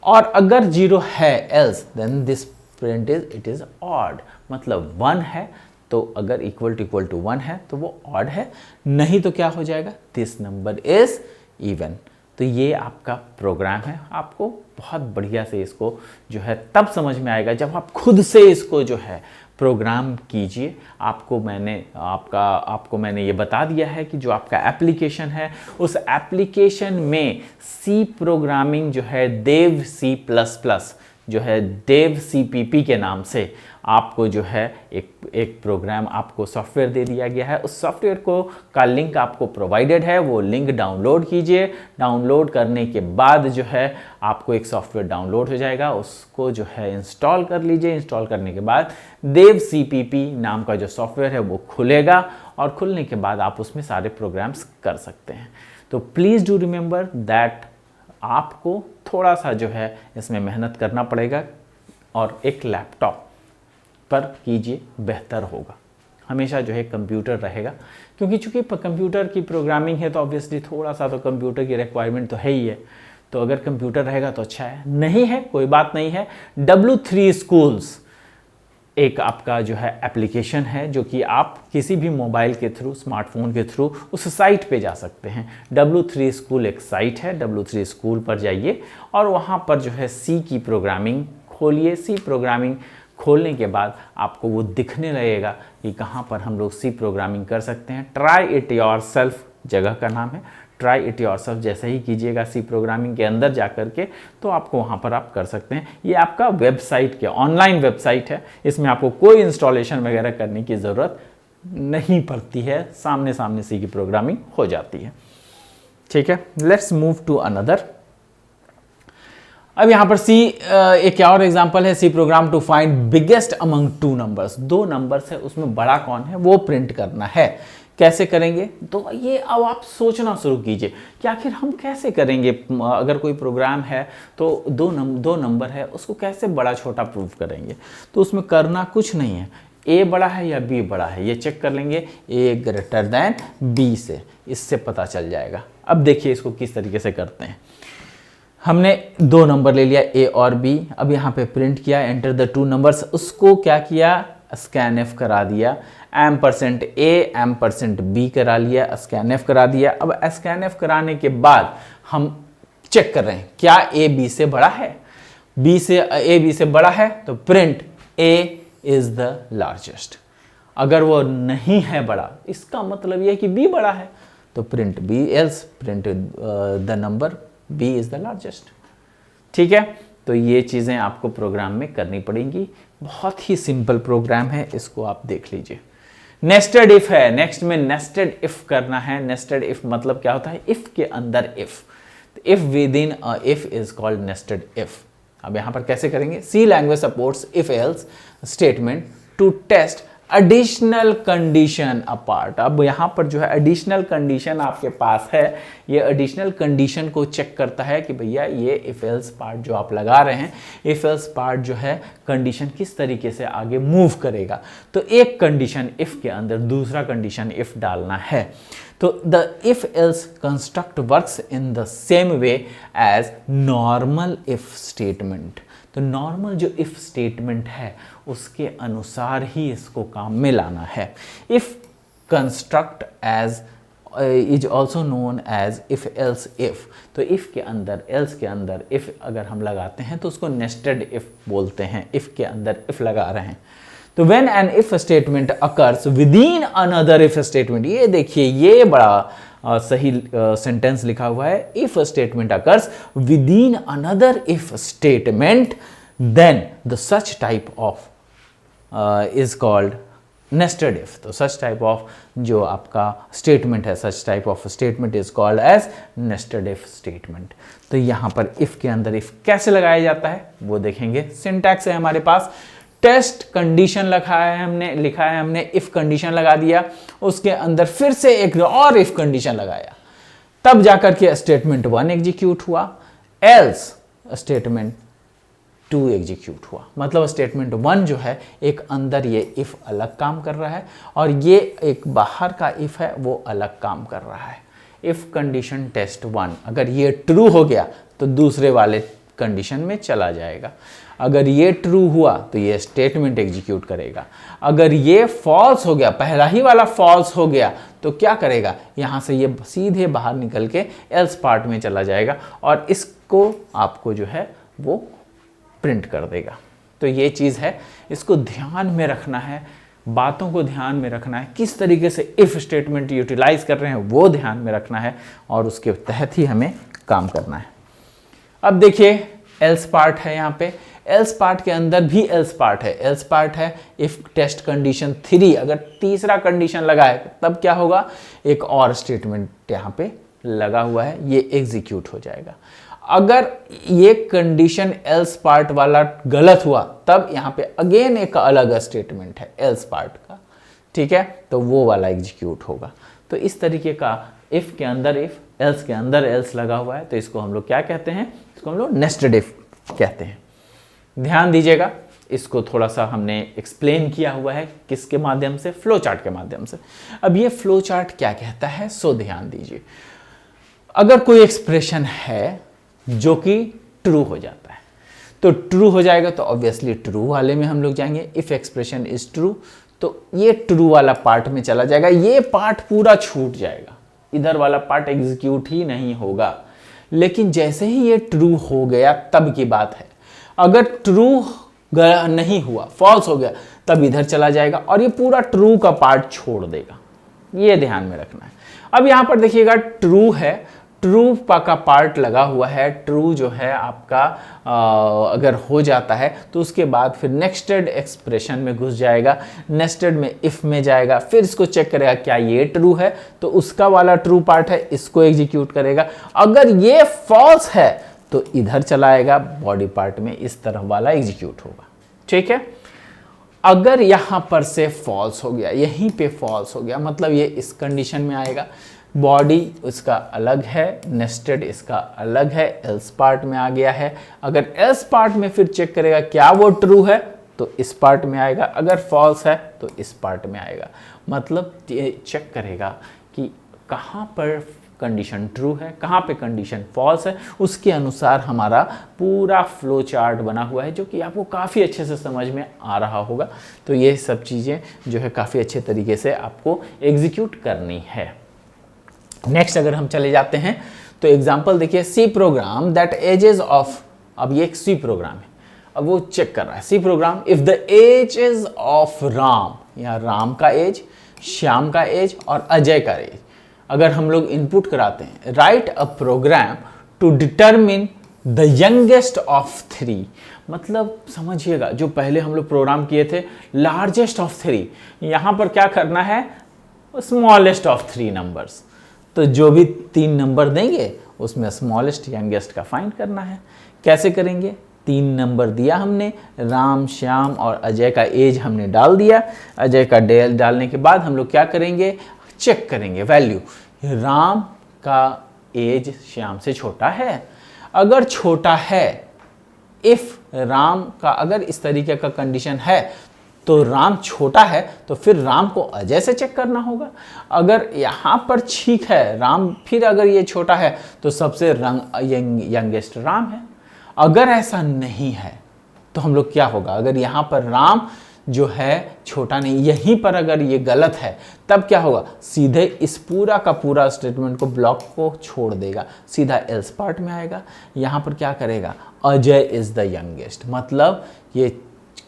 और अगर 0 है else then this print it is odd, मतलब 1 है तो अगर इक्वल टू 1 है तो वो ऑड है, नहीं तो क्या हो जाएगा, दिस नंबर इज इवन। तो ये आपका प्रोग्राम है। आपको बहुत बढ़िया से इसको जो है तब समझ में आएगा जब आप खुद से इसको जो है प्रोग्राम कीजिए। आपको मैंने ये बता दिया है कि जो आपका एप्लीकेशन है उस एप्लीकेशन में सी प्रोग्रामिंग जो है देव C++ जो है देव CPP के नाम से आपको जो है एक प्रोग्राम, आपको सॉफ्टवेयर दे दिया गया है। उस सॉफ्टवेयर का लिंक आपको प्रोवाइडेड है, वो लिंक डाउनलोड कीजिए। डाउनलोड करने के बाद जो है आपको एक सॉफ्टवेयर डाउनलोड हो जाएगा, उसको जो है इंस्टॉल कर लीजिए। इंस्टॉल करने के बाद देव CPP नाम का जो सॉफ्टवेयर है वो खुलेगा, और खुलने के बाद आप उसमें सारे प्रोग्राम्स कर सकते हैं। तो प्लीज़ डू रिमेंबर दैट आपको थोड़ा सा जो है इसमें मेहनत करना पड़ेगा, और एक लैपटॉप पर कीजिए, बेहतर होगा। हमेशा जो है कंप्यूटर रहेगा, क्योंकि चूंकि कंप्यूटर की प्रोग्रामिंग है तो ऑब्वियसली थोड़ा सा तो कंप्यूटर की रिक्वायरमेंट तो है ही है। तो अगर कंप्यूटर रहेगा तो अच्छा है, नहीं है कोई बात नहीं है। W3 स्कूल्स एक आपका जो है एप्लीकेशन है, जो कि आप किसी भी मोबाइल के थ्रू, स्मार्टफोन के थ्रू उस साइट पे जा सकते हैं। W3 स्कूल एक साइट है, W3 स्कूल पर जाइए और वहाँ पर जो है सी की प्रोग्रामिंग खोलिए। सी प्रोग्रामिंग खोलने के बाद आपको वो दिखने लगेगा कि कहाँ पर हम लोग सी प्रोग्रामिंग कर सकते हैं। ट्राई इट योरसेल्फ जगह का नाम है। ट्राई इट योरसेल्फ जैसे ही कीजिएगा सी प्रोग्रामिंग के अंदर जा कर के, तो आपको वहाँ पर आप कर सकते हैं। ये आपका वेबसाइट के ऑनलाइन वेबसाइट है, इसमें आपको कोई इंस्टॉलेशन वगैरह करने की ज़रूरत नहीं पड़ती है, सामने सामने सी की प्रोग्रामिंग हो जाती है। ठीक है, लेट्स मूव टू अनदर। अब यहाँ पर सी एक और एग्जांपल है, C program to find biggest among two numbers. दो नंबर्स है, उसमें बड़ा कौन है वो प्रिंट करना है। कैसे करेंगे? तो ये अब आप सोचना शुरू कीजिए कि आखिर हम कैसे करेंगे। अगर कोई प्रोग्राम है तो दो नंबर है, उसको कैसे बड़ा छोटा प्रूव करेंगे। तो उसमें करना कुछ नहीं है, ए बड़ा है या बी बड़ा है ये चेक कर लेंगे, ए ग्रेटर देन बी से, इससे पता चल जाएगा। अब देखिए इसको किस तरीके से करते हैं। हमने दो नंबर ले लिया ए और बी, अब यहाँ पे प्रिंट किया एंटर द टू नंबर्स, उसको क्या किया स्कैन एफ करा दिया, %A %B करा लिया, स्कैन एफ करा दिया। अब स्कैन एफ कराने के बाद हम चेक कर रहे हैं क्या ए बी से बड़ा है, ए बी से बड़ा है तो print A is the largest. अगर वो नहीं है बड़ा, इसका मतलब यह है कि बी बड़ा है, तो print B, else print the number B is the largest. ठीक है, तो ये चीज़ें आपको प्रोग्राम में करनी पड़ेंगी। बहुत ही सिंपल प्रोग्राम है, इसको आप देख लीजिए। नेस्टेड इफ है, नेक्स्ट में नेस्टेड इफ करना है। नेस्टेड इफ मतलब क्या होता है, इफ के अंदर if, if with in if is called nested if. अब यहां पर कैसे करेंगे, सी language supports if else statement to test additional condition apart. अब यहाँ पर जो है एडिशनल कंडीशन आपके पास है, ये एडिशनल कंडीशन को चेक करता है कि भैया ये इफ एल्स पार्ट जो आप लगा रहे हैं, इफ एल्स पार्ट जो है कंडीशन किस तरीके से आगे मूव करेगा। तो एक कंडीशन इफ के अंदर दूसरा कंडीशन इफ डालना है। तो the if else construct works in the same way as normal if statement. तो नॉर्मल जो इफ स्टेटमेंट है उसके अनुसार ही इसको काम में लाना है। If construct as is also known as if else if. तो इफ के अंदर, एल्स के अंदर इफ अगर हम लगाते हैं तो उसको नेस्टेड इफ बोलते हैं। इफ के अंदर इफ लगा रहे हैं तो when an if statement occurs within another if statement, ये देखिए ये बड़ा सही सेंटेंस लिखा हुआ है, if statement occurs within another if statement then the such type of is called nested if. तो सच टाइप ऑफ जो आपका स्टेटमेंट है, such type of statement is called as nested if statement. तो यहां पर इफ के अंदर इफ कैसे लगाया जाता है वो देखेंगे। सिंटैक्स है हमारे पास, टेस्ट कंडीशन लिखा है हमने इफ कंडीशन लगा दिया, उसके अंदर फिर से एक और इफ कंडीशन लगाया, तब जाकर के स्टेटमेंट 1 एग्जीक्यूट हुआ, एल्स स्टेटमेंट 2 एग्जीक्यूट हुआ। मतलब स्टेटमेंट 1 जो है एक अंदर ये इफ अलग काम कर रहा है और ये एक बाहर का इफ है वो अलग काम कर रहा है। इफ कंडीशन टेस्ट 1 अगर ये ट्रू हो गया तो दूसरे वाले कंडीशन में चला जाएगा, अगर ये ट्रू हुआ तो ये स्टेटमेंट एग्जीक्यूट करेगा, अगर ये फॉल्स हो गया, पहला ही वाला फॉल्स हो गया तो क्या करेगा, यहां से ये सीधे बाहर निकल के एल्स पार्ट में चला जाएगा और इसको आपको जो है वो प्रिंट कर देगा। तो ये चीज़ है, इसको ध्यान में रखना है, बातों को ध्यान में रखना है, किस तरीके से इफ स्टेटमेंट यूटिलाइज कर रहे हैं वो ध्यान में रखना है और उसके तहत ही हमें काम करना है। अब देखिए एल्स पार्ट है, यहाँ पे एल्स पार्ट के अंदर भी एल्स पार्ट है। एल्स पार्ट है इफ टेस्ट कंडीशन 3, अगर तीसरा कंडीशन लगा है तब क्या होगा, एक और स्टेटमेंट यहाँ पे लगा हुआ है, ये एग्जीक्यूट हो जाएगा। अगर ये कंडीशन एल्स पार्ट वाला गलत हुआ तब यहाँ पे अगेन एक अलग स्टेटमेंट है एल्स पार्ट का, ठीक है, तो वो वाला एग्जीक्यूट होगा। तो इस तरीके का इफ के अंदर इफ, एल्स के अंदर एल्स लगा हुआ है, तो इसको हम लोग क्या कहते हैं, इसको हम लोग नेस्टेड इफ कहते हैं। ध्यान दीजिएगा, इसको थोड़ा सा हमने एक्सप्लेन किया हुआ है किसके माध्यम से, फ्लो चार्ट के माध्यम से। अब ये फ्लो चार्ट क्या कहता है, सो ध्यान दीजिए। अगर कोई एक्सप्रेशन है जो कि ट्रू हो जाता है तो ट्रू हो जाएगा तो ऑब्वियसली ट्रू वाले में हम लोग जाएंगे। इफ एक्सप्रेशन इज ट्रू तो ये ट्रू वाला पार्ट में चला जाएगा, ये पार्ट पूरा छूट जाएगा, इधर वाला पार्ट एग्जीक्यूट ही नहीं होगा। लेकिन जैसे ही ये ट्रू हो गया तब की बात है, अगर ट्रू नहीं हुआ, फॉल्स हो गया, तब इधर चला जाएगा और ये पूरा ट्रू का पार्ट छोड़ देगा, ये ध्यान में रखना है। अब यहां पर देखिएगा ट्रू है, ट्रू का पार्ट लगा हुआ है, ट्रू जो है आपका अगर हो जाता है तो उसके बाद फिर नेस्टेड एक्सप्रेशन में घुस जाएगा, नेस्टेड में इफ में जाएगा, फिर इसको चेक करेगा क्या ये ट्रू है तो उसका वाला ट्रू पार्ट है इसको एग्जीक्यूट करेगा, अगर ये फॉल्स है तो इधर चला आएगा बॉडी पार्ट में, इस तरह वाला एग्जीक्यूट होगा, ठीक है। अगर यहां पर से फॉल्स हो गया, यहीं पे फॉल्स हो गया, मतलब ये इस कंडीशन में आएगा, बॉडी इसका अलग है, नेस्टेड इसका अलग है, एल्स पार्ट में आ गया है। अगर एल्स पार्ट में फिर चेक करेगा क्या वो ट्रू है तो इस पार्ट में आएगा, अगर फॉल्स है तो इस पार्ट में आएगा। मतलब ये चेक करेगा कि कहाँ पर कंडीशन ट्रू है, कहाँ पे कंडीशन फॉल्स है, उसके अनुसार हमारा पूरा फ्लो चार्ट बना हुआ है जो कि आपको काफ़ी अच्छे से समझ में आ रहा होगा। तो ये सब चीज़ें जो है काफ़ी अच्छे तरीके से आपको एग्जीक्यूट करनी है। नेक्स्ट अगर हम चले जाते हैं तो एग्जांपल देखिए, C program that ages of, अब ये एक सी प्रोग्राम है, अब वो चेक कर रहा है C program, if the ages of Ram, यहाँ राम का एज, श्याम का एज और अजय का एज अगर हम लोग इनपुट कराते हैं, write a program to determine the youngest of 3, मतलब समझिएगा जो पहले हम लोग प्रोग्राम किए थे लार्जेस्ट ऑफ 3, यहाँ पर क्या करना है, स्मॉलेस्ट ऑफ 3 नंबर्स। तो जो भी 3 नंबर देंगे उसमें स्मॉलेस्ट यंगेस्ट का फाइंड करना है। कैसे करेंगे, 3 नंबर दिया हमने, राम, श्याम और अजय का एज हमने डाल दिया। अजय का डालने के बाद हम लोग क्या करेंगे, चेक करेंगे वैल्यू, राम का एज श्याम से छोटा है, अगर छोटा है, इफ राम का अगर इस तरीके का कंडीशन है तो राम छोटा है तो फिर राम को अजय से चेक करना होगा। अगर यहाँ पर ठीक है राम, फिर अगर ये छोटा है तो सबसे यंगेस्ट राम है। अगर ऐसा नहीं है तो हम लोग क्या होगा, अगर यहाँ पर राम जो है छोटा नहीं, यहीं पर अगर ये गलत है तब क्या होगा, सीधे इस पूरा का पूरा स्टेटमेंट को ब्लॉक को छोड़ देगा, सीधा एल्स पार्ट में आएगा। यहाँ पर क्या करेगा, अजय इज द यंगेस्ट, मतलब ये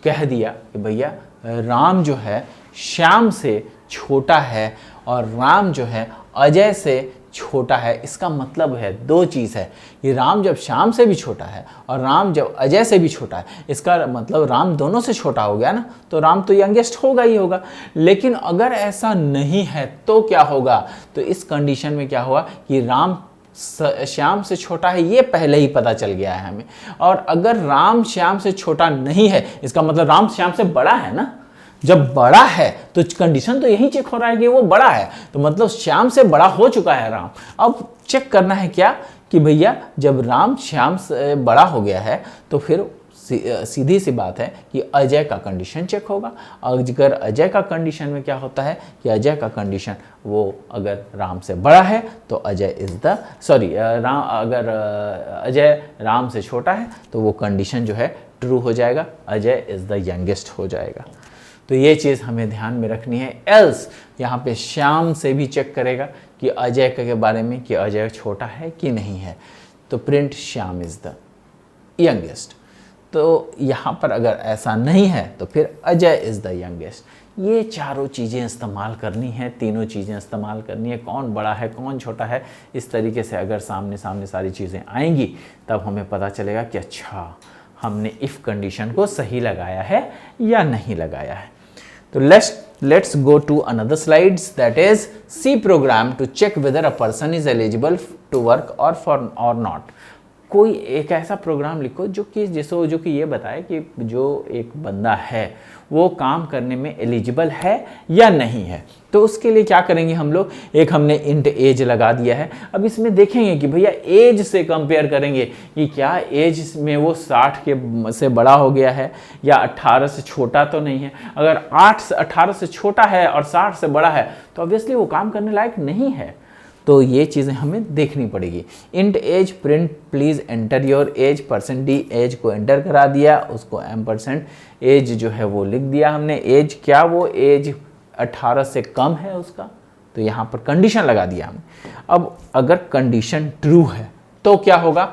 कह दिया कि भैया राम जो है श्याम से छोटा है और राम जो है अजय से छोटा है। इसका मतलब है दो चीज़ है कि राम जब श्याम से भी छोटा है और राम जब अजय से भी छोटा है, इसका मतलब राम दोनों से छोटा हो गया ना, तो राम तो यंगेस्ट होगा ही होगा। लेकिन अगर ऐसा नहीं है तो क्या होगा, तो इस कंडीशन में क्या होगा कि राम श्याम से छोटा है, ये पहले ही पता चल गया है हमें। और अगर राम श्याम से छोटा नहीं है, इसका मतलब राम श्याम से बड़ा है ना। जब बड़ा है तो कंडीशन तो यही चेक हो रहा है कि वो बड़ा है, तो मतलब श्याम से बड़ा हो चुका है राम। अब चेक करना है क्या कि भैया जब राम श्याम से बड़ा हो गया है तो फिर सीधी सी बात है कि अजय का कंडीशन चेक होगा। अगर अजय का कंडीशन में क्या होता है कि अजय का कंडीशन वो अगर राम से बड़ा है तो अजय इज द राम, अगर अजय राम से छोटा है तो वो कंडीशन जो है ट्रू हो जाएगा, अजय इज द यंगेस्ट हो जाएगा। तो ये चीज़ हमें ध्यान में रखनी है। एल्स यहाँ पे श्याम से भी चेक करेगा कि अजय के बारे में कि अजय छोटा है कि नहीं है, तो print Shyam is the youngest. तो यहाँ पर अगर ऐसा नहीं है तो फिर अजय इज द यंगेस्ट। ये चारों चीज़ें इस्तेमाल करनी है, तीनों चीज़ें इस्तेमाल करनी है, कौन बड़ा है कौन छोटा है, इस तरीके से अगर सामने सामने सारी चीज़ें आएंगी तब हमें पता चलेगा कि अच्छा हमने इफ़ कंडीशन को सही लगाया है या नहीं लगाया है। तो let's go to another slides, that is C program to check whether a person is eligible to work or not। कोई एक ऐसा प्रोग्राम लिखो जो कि ये बताए कि जो एक बंदा है वो काम करने में एलिजिबल है या नहीं है। तो उसके लिए क्या करेंगे हम लोग, एक हमने इंट एज लगा दिया है। अब इसमें देखेंगे कि भैया एज से कंपेयर करेंगे कि क्या एज में वो 60 के से बड़ा हो गया है या 18 से छोटा तो नहीं है। अगर 18 से छोटा है और 60 से बड़ा है तो ऑब्वियसली वो काम करने लायक नहीं है। तो ये चीज़ें हमें देखनी पड़ेगी। Int age print please enter your age, %d age को एंटर करा दिया, उसको %, एज जो है वो लिख दिया हमने। एज क्या, वो एज 18 से कम है उसका, तो यहाँ पर कंडीशन लगा दिया हमने। अब अगर कंडीशन ट्रू है तो क्या होगा,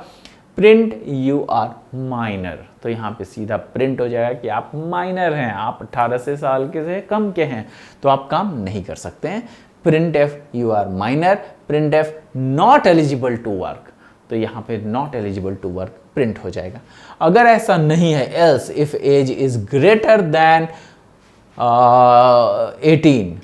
प्रिंट यू आर माइनर। तो यहाँ पे सीधा प्रिंट हो जाएगा कि आप माइनर हैं, आप 18 से साल के से कम के हैं, तो आप काम नहीं कर सकते हैं। Printf you are minor, printf not eligible to work, तो यहाँ पे not eligible to work print हो जाएगा। अगर ऐसा नहीं है, else if age is greater than 18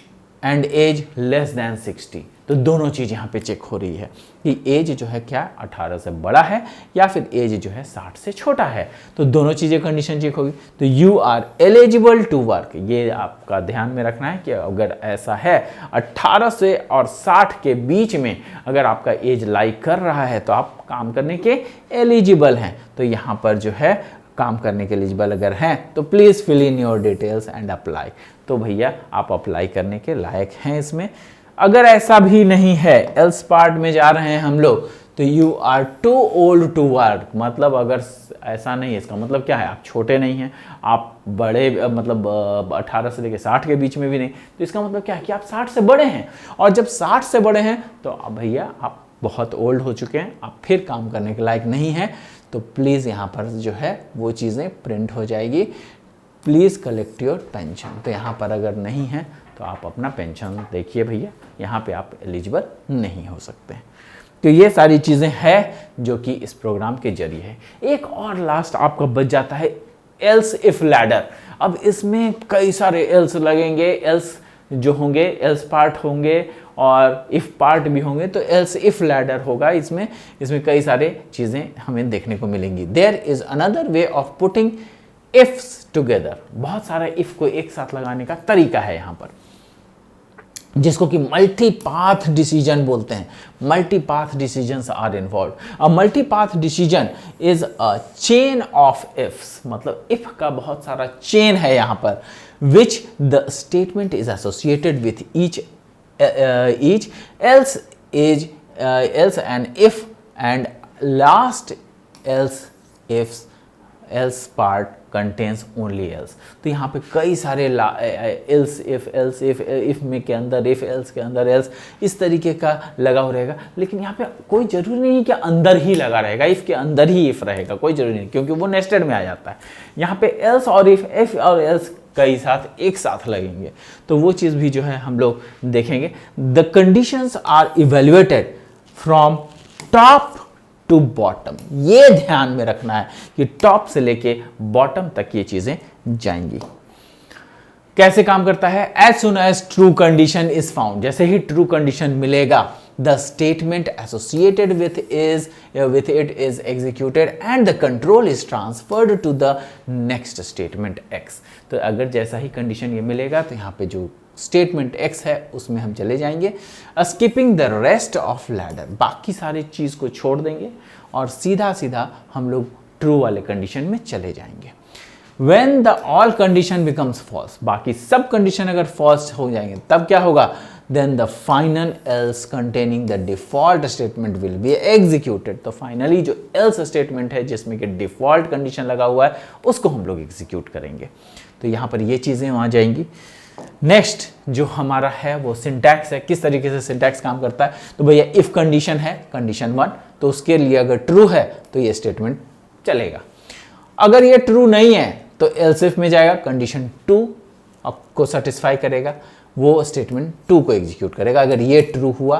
and age less than 60, तो दोनों चीज़ यहाँ पे चेक हो रही है कि एज जो है क्या 18 से बड़ा है या फिर एज जो है 60 से छोटा है, तो दोनों चीज़ें कंडीशन चेक होगी। तो you are eligible to work, ये आपका ध्यान में रखना है कि अगर ऐसा है 18 से और 60 के बीच में अगर आपका एज लाइक कर रहा है तो आप काम करने के एलिजिबल हैं। तो यहाँ पर जो है काम करने के एलिजिबल अगर हैं तो please fill in your details and apply, तो भैया आप अप्लाई करने के लायक हैं इसमें। अगर ऐसा भी नहीं है, एल्स पार्ट में जा रहे हैं हम लोग, तो you are too old to work, मतलब अगर ऐसा नहीं है इसका मतलब क्या है, आप छोटे नहीं हैं, आप बड़े मतलब 18 से लेकर 60 के बीच में भी नहीं, तो इसका मतलब क्या है कि आप 60 से बड़े हैं। और जब 60 से बड़े हैं तो अब भैया आप बहुत ओल्ड हो चुके हैं, आप फिर काम करने के लायक नहीं हैं, तो प्लीज़ यहाँ पर जो है वो चीज़ें प्रिंट हो जाएगी, प्लीज़ कलेक्ट योर पेंशन। तो यहाँ पर अगर नहीं है तो आप अपना पेंशन देखिए भैया, यहाँ पे आप एलिजिबल नहीं हो सकते हैं। तो ये सारी चीज़ें हैं जो कि इस प्रोग्राम के जरिए है। एक और लास्ट आपका बच जाता है एल्स इफ लैडर। अब इसमें कई सारे एल्स लगेंगे, एल्स जो होंगे एल्स पार्ट होंगे और इफ पार्ट भी होंगे, तो एल्स इफ लैडर होगा इसमें कई सारे चीज़ें हमें देखने को मिलेंगी। There is another way of putting ifs together, बहुत सारा इफ को एक साथ लगाने का तरीका है यहाँ पर, जिसको कि मल्टी पाथ डिसीजन बोलते हैं। Multi path decisions are involve. A multi path decision is a chain of ifs, मतलब इफ का बहुत सारा चेन है यहाँ पर, which the statement is associated with each else and if and last else ifs else part contains only else. तो यहाँ पे कई सारे एल्स इफ में के अंदर इफ एल्स के अंदर एल्स इस तरीके का लगा हो रहेगा, लेकिन यहाँ पे कोई जरूरी नहीं कि अंदर ही लगा रहेगा, इफ के अंदर ही इफ रहेगा, कोई जरूरी नहीं, क्योंकि वो नेस्टेड में आ जाता है। यहाँ पे एल्स और इफ और एल्स कई साथ एक साथ लगेंगे, तो वो चीज़ भी जो है हम लोग देखेंगे। The conditions are evaluated from top to bottom. ये ध्यान में रखना है कि टॉप से लेके बॉटम तक ये चीजें जाएंगी। कैसे काम करता है? As soon as true condition is found, जैसे ही ट्रू कंडीशन मिलेगा, the statement associated with it is executed and the control is transferred to the next statement एक्स। तो अगर जैसा ही कंडीशन ये मिलेगा तो यहाँ पे जो स्टेटमेंट एक्स है उसमें हम चले जाएंगे, skipping the rest of ladder, बाकी सारी चीज को छोड़ देंगे और सीधा सीधा हम लोग ट्रू वाले कंडीशन में चले जाएंगे। When the all condition becomes false, बाकी सब कंडीशन अगर false हो जाएंगे तब क्या होगा? Then the final else containing the default statement will be executed। तो फाइनली जो else स्टेटमेंट है जिसमें कि डिफॉल्ट कंडीशन लगा हुआ है उसको हम लोग एग्जीक्यूट करेंगे। तो यहाँ पर ये चीजें वहां जाएंगी। नेक्स्ट जो हमारा है वो सिंटैक्स है। किस तरीके से सिंटैक्स काम करता है? तो भैया इफ कंडीशन है कंडीशन 1, तो उसके लिए अगर ट्रू है तो ये स्टेटमेंट चलेगा। अगर ये ट्रू नहीं है तो एल्स इफ में जाएगा, कंडीशन 2 को सेटिस्फाई करेगा, वो स्टेटमेंट 2 को एग्जीक्यूट करेगा। अगर ये ट्रू हुआ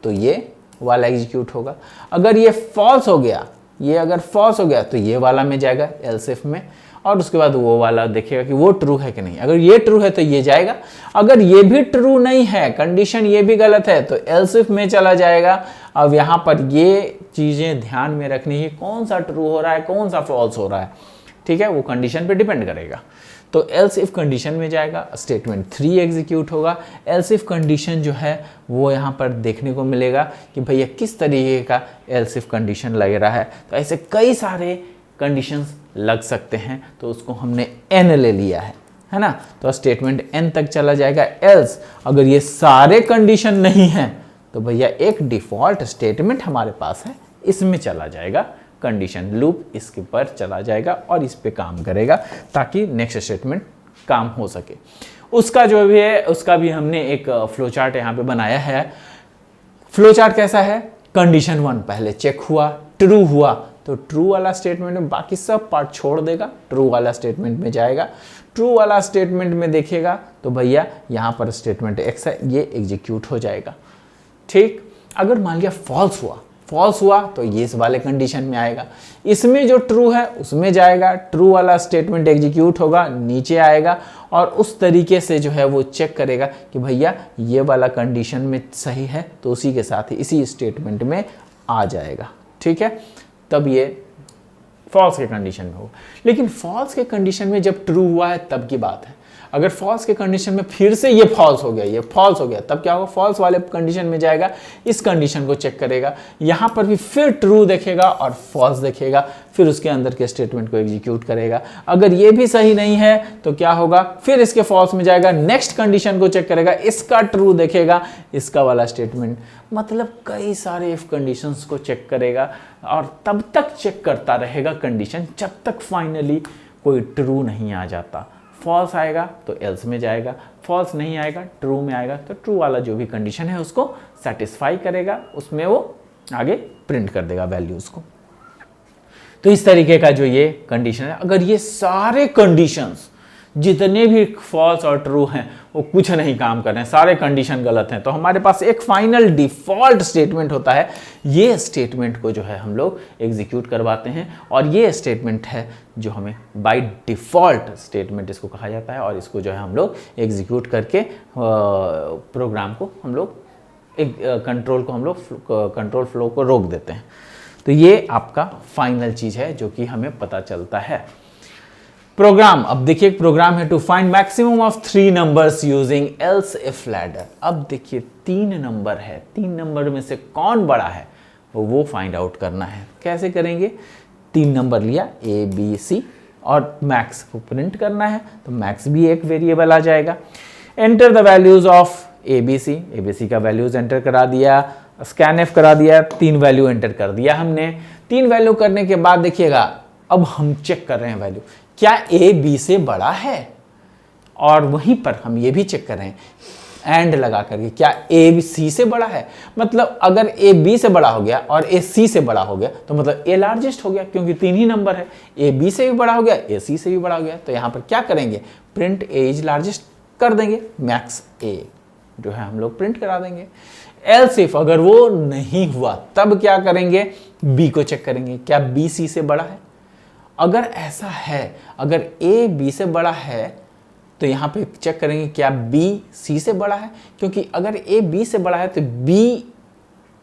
तो ये वाला एग्जीक्यूट होगा। अगर ये फॉल्स हो गया, तो ये वाला में जाएगा एल्स इफ में, और उसके बाद वो वाला देखेगा कि वो ट्रू है कि नहीं। अगर ये ट्रू है तो ये जाएगा, अगर ये भी ट्रू नहीं है, कंडीशन ये भी गलत है, तो एल्स इफ में चला जाएगा। अब यहाँ पर ये चीजें ध्यान में रखनी है, कौन सा ट्रू हो रहा है कौन सा फॉल्स हो रहा है, ठीक है, वो कंडीशन पे डिपेंड करेगा। तो एल्स इफ कंडीशन में जाएगा, स्टेटमेंट 3 एग्जीक्यूट होगा। एल्स इफ कंडीशन जो है वो यहाँ पर देखने को मिलेगा कि भैया किस तरीके का एल्स इफ कंडीशन लग रहा है। तो ऐसे कई सारे कंडीशंस लग सकते हैं, तो उसको हमने n ले लिया है ना। तो स्टेटमेंट n तक चला जाएगा। एल्स अगर ये सारे कंडीशन नहीं है तो भैया एक डिफॉल्ट स्टेटमेंट हमारे पास है, इसमें चला जाएगा, कंडीशन लूप इसके पर चला जाएगा और इस पे काम करेगा ताकि नेक्स्ट स्टेटमेंट काम हो सके। उसका जो भी है उसका भी हमने एक फ्लो चार्ट यहाँ पे बनाया है। फ्लो चार्ट कैसा है? कंडीशन 1 पहले चेक हुआ, ट्रू हुआ तो ट्रू वाला स्टेटमेंट में बाकी सब पार्ट छोड़ देगा, ट्रू वाला स्टेटमेंट में जाएगा। ट्रू वाला स्टेटमेंट में देखेगा तो भैया यहाँ पर स्टेटमेंट एक्स है, ये एग्जीक्यूट हो जाएगा, ठीक। अगर मान लिया फॉल्स हुआ तो ये इस वाले कंडीशन में आएगा, इसमें जो ट्रू है उसमें जाएगा, ट्रू वाला स्टेटमेंट एग्जीक्यूट होगा, नीचे आएगा और उस तरीके से जो है वो चेक करेगा कि भैया ये वाला कंडीशन में सही है, तो उसी के साथ ही इसी स्टेटमेंट में आ जाएगा, ठीक है। तब ये फॉल्स के कंडीशन में हो। लेकिन फॉल्स के कंडीशन में जब ट्रू हुआ है तब की बात है। अगर फॉल्स के कंडीशन में फिर से ये फॉल्स हो गया, तब क्या होगा? फॉल्स वाले कंडीशन में जाएगा, इस कंडीशन को चेक करेगा, यहां पर भी फिर ट्रू देखेगा और फॉल्स देखेगा, फिर उसके अंदर के स्टेटमेंट को एग्जीक्यूट करेगा। अगर ये भी सही नहीं है तो क्या होगा? फिर इसके फॉल्स में जाएगा, नेक्स्ट कंडीशन को चेक करेगा, इसका ट्रू देखेगा, इसका वाला स्टेटमेंट, मतलब कई सारे इफ कंडीशंस को चेक करेगा और तब तक चेक करता रहेगा कंडीशन जब तक फाइनली कोई ट्रू नहीं आ जाता। फॉल्स आएगा तो एल्स में जाएगा, फॉल्स नहीं आएगा ट्रू में आएगा, तो ट्रू वाला जो भी कंडीशन है उसको सेटिस्फाई करेगा, उसमें वो आगे प्रिंट कर देगा वैल्यूज को। तो इस तरीके का जो ये कंडीशन है, अगर ये सारे कंडीशंस जितने भी फॉल्स और ट्रू हैं वो कुछ नहीं काम कर रहे हैं, सारे कंडीशन गलत हैं, तो हमारे पास एक फाइनल डिफॉल्ट स्टेटमेंट होता है। ये स्टेटमेंट को जो है हम लोग एग्जीक्यूट करवाते हैं और ये स्टेटमेंट है जो हमें बाय डिफॉल्ट स्टेटमेंट इसको कहा जाता है, और इसको जो है हम लोग एग्जीक्यूट करके प्रोग्राम को हम लोग कंट्रोल फ्लो को रोक देते हैं। तो ये आपका फाइनल चीज है जो कि हमें पता चलता है। प्रोग्राम, अब देखिए प्रोग्राम है to find maximum of 3 numbers using else if ladder. अब देखिए 3 नंबर है, 3 नंबर में से कौन बड़ा है वो फाइंड आउट करना है। कैसे करेंगे? 3 नंबर लिया ए बी सी और मैक्स को प्रिंट करना है, तो मैक्स भी एक वेरिएबल आ जाएगा। Enter the values of A B C का वैल्यूज एंटर करा दिया, स्कैन एफ करा दिया, 3 वैल्यू एंटर कर दिया हमने। 3 वैल्यू करने के बाद देखिएगा अब हम चेक कर रहे हैं वैल्यू, क्या ए बी से बड़ा है, और वहीं पर हम ये भी चेक कर रहे हैं एंड लगा करके, क्या ए सी से बड़ा है। मतलब अगर ए बी से बड़ा हो गया और ए सी से बड़ा हो गया तो मतलब ए लार्जेस्ट हो गया, क्योंकि 3 ही नंबर है। ए बी से भी बड़ा हो गया, ए सी से भी बड़ा हो गया, तो यहाँ पर क्या करेंगे, प्रिंट ए इज लार्जेस्ट कर देंगे, मैक्स ए जो है हम लोग प्रिंट करा देंगे। एल्स इफ अगर वो नहीं हुआ तब क्या करेंगे, बी को चेक करेंगे, क्या बी सी से बड़ा है। अगर ऐसा है, अगर ए बी से बड़ा है तो यहाँ पे चेक करेंगे क्या बी सी से बड़ा है, क्योंकि अगर ए बी से बड़ा है तो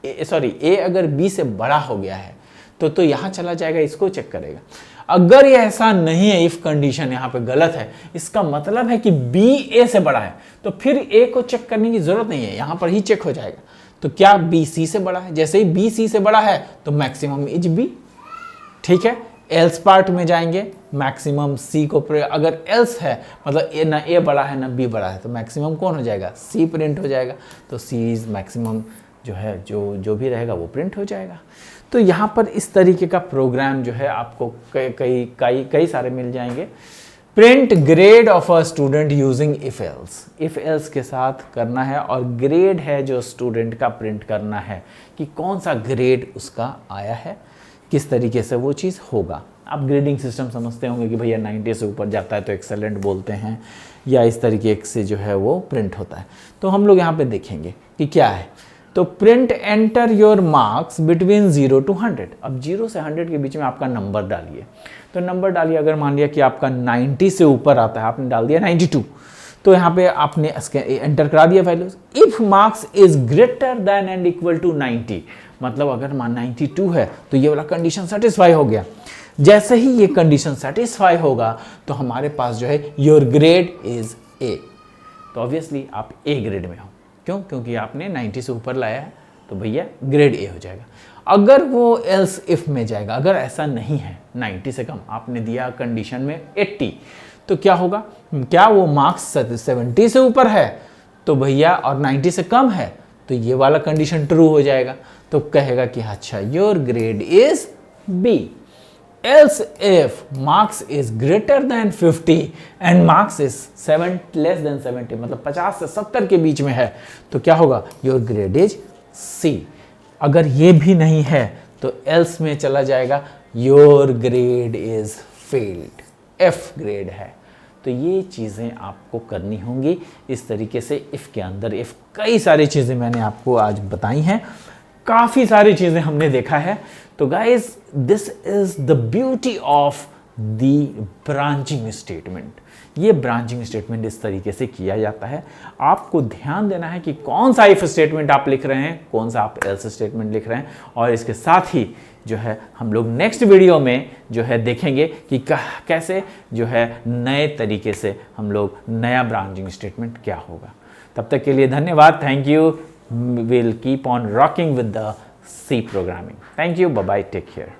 ए अगर बी से बड़ा हो गया है तो यहाँ चला जाएगा, इसको चेक करेगा। अगर ये ऐसा नहीं है, इफ कंडीशन यहाँ पे गलत है, इसका मतलब है कि बी ए से बड़ा है, तो फिर ए को चेक करने की जरूरत नहीं है, यहाँ पर ही चेक हो जाएगा। तो क्या बी सी से बड़ा है, जैसे ही बी सी से बड़ा है तो मैक्सिमम इज बी, ठीक है। एल्स पार्ट में जाएंगे, मैक्सिमम सी को अगर एल्स है मतलब ए ना ए बड़ा है ना बी बड़ा है तो मैक्सिमम कौन हो जाएगा, सी प्रिंट हो जाएगा। तो सी इज मैक्सिमम जो है, जो भी रहेगा वो प्रिंट हो जाएगा। तो यहाँ पर इस तरीके का प्रोग्राम जो है आपको कई सारे मिल जाएंगे। Print grade of a student using if else के साथ करना है, और ग्रेड है जो स्टूडेंट का प्रिंट करना है कि कौन सा ग्रेड उसका आया है, किस तरीके से वो चीज़ होगा। आप ग्रेडिंग सिस्टम समझते होंगे कि भैया 90 से ऊपर जाता है तो एक्सेलेंट बोलते हैं, या इस तरीके से जो है वो प्रिंट होता है। तो हम लोग यहाँ पे देखेंगे कि क्या है। तो print enter your marks between 0 to 100। अब 0 से 100 के बीच में आपका नंबर डालिए। तो नंबर डालिए, अगर मान लिया कि आपका 90 से ऊपर आता है, आपने डाल दिया 92, तो यहाँ पे आपने एंटर करा दिया values. If marks is greater than and equal to 90, मतलब अगर मान 92 है तो ये वाला कंडीशन सेटिस्फाई हो गया। जैसे ही ये कंडीशन सेटिस्फाई होगा तो हमारे पास जो है योर ग्रेड इज ए। तो ऑब्वियसली आप ए ग्रेड में हो, क्यों, क्योंकि आपने 90 से ऊपर लाया है तो भैया ग्रेड ए हो जाएगा। अगर वो एल्स इफ में जाएगा, अगर ऐसा नहीं है 90 से कम, आपने दिया कंडीशन में 80, तो क्या होगा, क्या वो मार्क्स 70 से ऊपर है तो भैया और 90 से कम है तो ये वाला कंडीशन ट्रू हो जाएगा। तो कहेगा कि अच्छा your grade is B. Else if marks is greater than 50 and marks is less than 70, मतलब 50 से 70 के बीच में है, तो क्या होगा, योर ग्रेड इज सी। अगर ये भी नहीं है तो एल्स में चला जाएगा, your grade is failed, F grade है। तो ये चीज़ें आपको करनी होंगी इस तरीके से। इफ़ के अंदर इफ़ कई सारी चीज़ें मैंने आपको आज बताई हैं, काफ़ी सारी चीज़ें हमने देखा है। तो guys this is the beauty of the branching statement. ये ब्रांचिंग स्टेटमेंट इस तरीके से किया जाता है। आपको ध्यान देना है कि कौन सा इफ स्टेटमेंट आप लिख रहे हैं, कौन सा आप एल्स स्टेटमेंट लिख रहे हैं, और इसके साथ ही जो है हम लोग नेक्स्ट वीडियो में जो है देखेंगे कि कैसे जो है नए तरीके से हम लोग नया ब्रांचिंग स्टेटमेंट क्या होगा। तब तक के लिए धन्यवाद, thank you. Will keep on rocking with the C programming. Thank you, bye bye, take care.